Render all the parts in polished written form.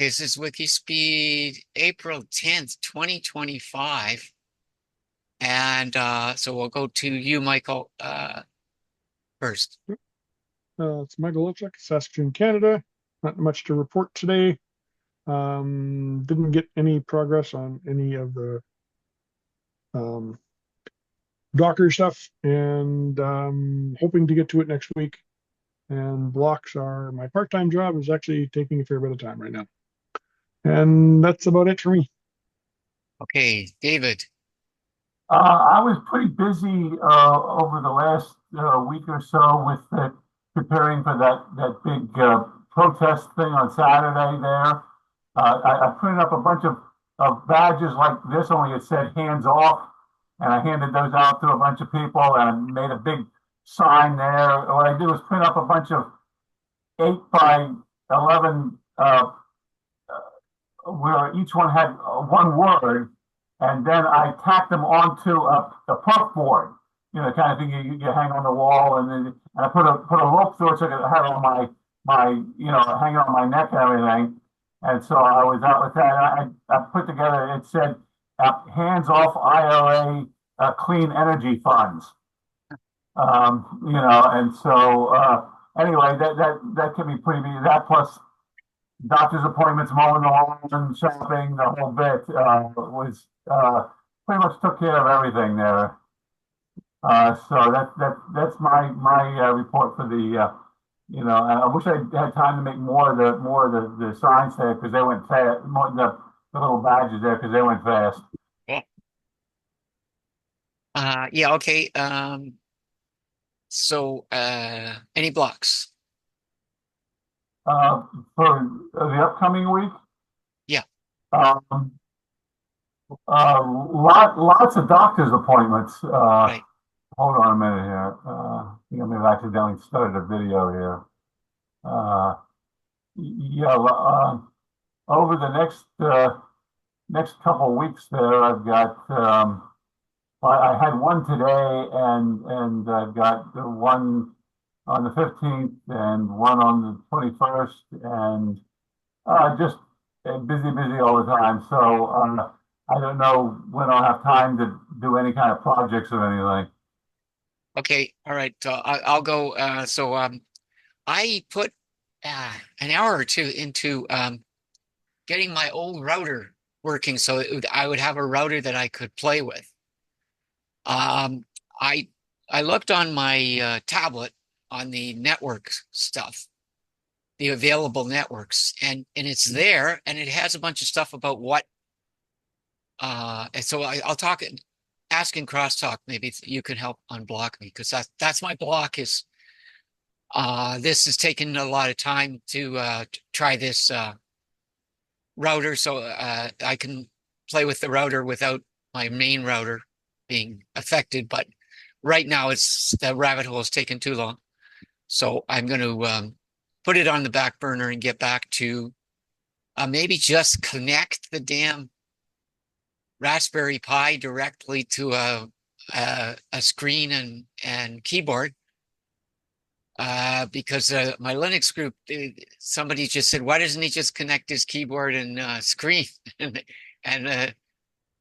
This is WIKISPEED, April 10th, 2025. And so we'll go to you, Michael, first. It's Michael Lipchuk, Saskatoon, Canada. Not much to report today. Didn't get any progress on any of the um, Docker stuff, and hoping to get to it next week. And blocks are my part-time job is actually taking a fair bit of time right now. And that's about it for me. Okay, David. I was pretty busy over the last week or so with preparing for that big protest thing on Saturday there. I printed up a bunch of badges like this, only it said hands off, and I handed those out to a bunch of people and made a big sign there. What I did was print up a bunch of 8 by 11 where each one had one word, and then I tacked them onto a puff board, kind of thing you hang on the wall, and then I put a rope through it so I could have it on my hanging on my neck and everything. And so I was out with that. I put together. It said, "Hands off IRA, clean energy funds." And so anyway, that can be pretty busy. That plus doctor's appointments, mowing the lawn, shopping, the whole bit was pretty much took care of everything there. So that's my report for the I wish I had time to make more of the signs there because they went fast. More the little badges there because they went fast. Yeah, okay. So any blocks? For the upcoming week. Yeah. Um, lots of doctor's appointments. Right. Hold on a minute here. I think I may have accidentally started a video here. Yeah, over the next couple of weeks there, I've got. I had one today, and I've got the one on the 15th and one on the 21st, and just busy all the time. So I don't know when I'll have time to do any kind of projects or anything. Okay. All right. I'll go. I put an hour or two into getting my old router working, so I would have a router that I could play with. Um, I I looked on my tablet on the network stuff, the available networks, and it's there, and it has a bunch of stuff about what. And so I'll talk, asking crosstalk. Maybe you can help unblock me because that's my block. Is this has taken a lot of time to try this router, so I can play with the router without my main router being affected. But right now, it's the rabbit hole has taken too long, so I'm going to put it on the back burner and get back to maybe just connect the damn Raspberry Pi directly to a screen and keyboard. Because my Linux group, somebody just said, "Why doesn't he just connect his keyboard and screen?" and the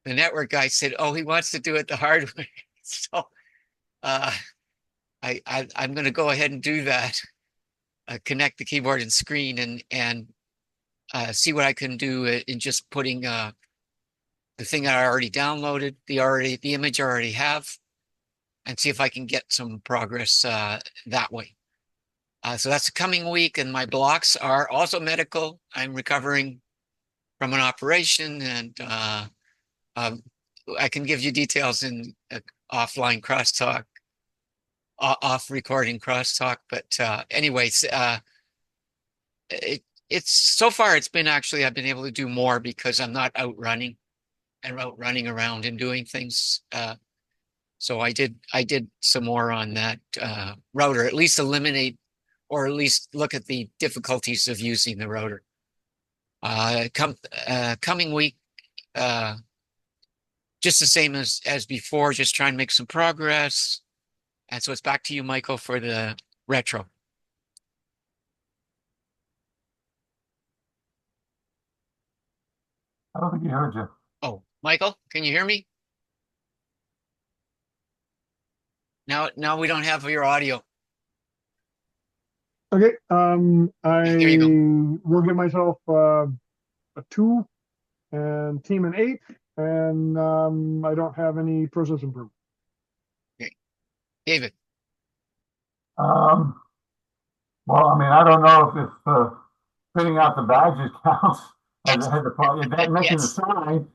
network guy said, "Oh, he wants to do it the hard way." So I'm going to go ahead and do that. Connect the keyboard and screen and see what I can do in just putting the thing that I already downloaded, the image I already have, and see if I can get some progress that way. So that's the coming week, and my blocks are also medical. I'm recovering from an operation, and I can give you details in offline crosstalk, off recording crosstalk. But anyways, it's so far it's been actually I've been able to do more because I'm not out running around and doing things. So I did some more on that router, at least eliminate or at least look at the difficulties of using the router. Coming week, just the same as before, just try and make some progress. And so it's back to you, Michael, for the retro. I don't think he heard you. Oh, Michael, can you hear me? Now we don't have your audio. Okay, Yeah, there you go. I will give myself a 2 and team an 8, and I don't have any process improvement. Okay. David. Um, well, I mean, I don't know if printing out the badges counts as a part. That missing the Yes. sign.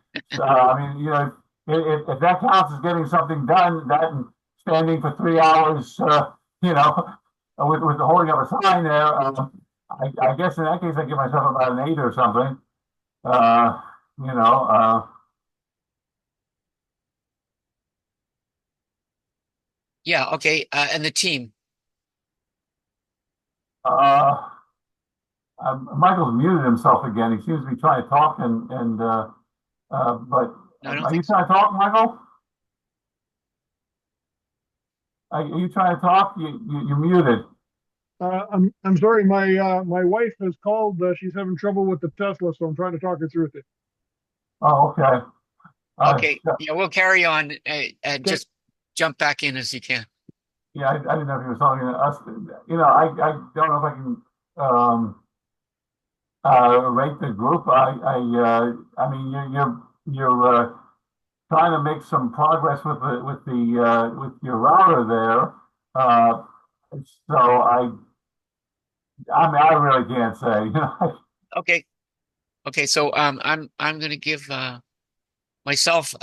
I mean, you know, if that counts as getting something done, that and standing for 3 hours, you know, with the holding up a sign there, I guess in that case, I give myself about an 8 or something. Uh, you know, Yeah, okay. And the team. uh, Michael's muted himself again. He seems to be trying to talk but No, I don't are you think so. trying to talk, Michael? Are you trying to talk? You're muted. I'm sorry, my wife has called. She's having trouble with the Tesla, so I'm trying to talk her through it. Oh, okay. Okay. Yeah, we'll carry on and Okay. just jump back in as you can. Yeah, I didn't know if he was talking to us. You know, I don't know if I can rate the group. I mean, you're trying to make some progress with your router there. Uh, so I mean, I really can't say. You know, Okay. Okay, so I'm gonna give myself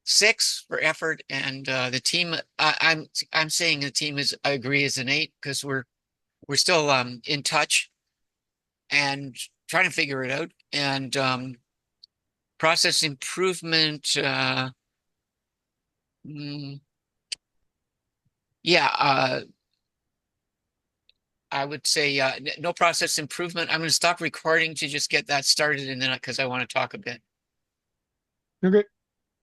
6 for effort, and the team I'm saying the team is, I agree, is an 8 because we're still in touch and trying to figure it out. And process improvement, mm, yeah, I would say no process improvement. I'm going to stop recording to just get that started, and then because I want to talk a bit. Okay.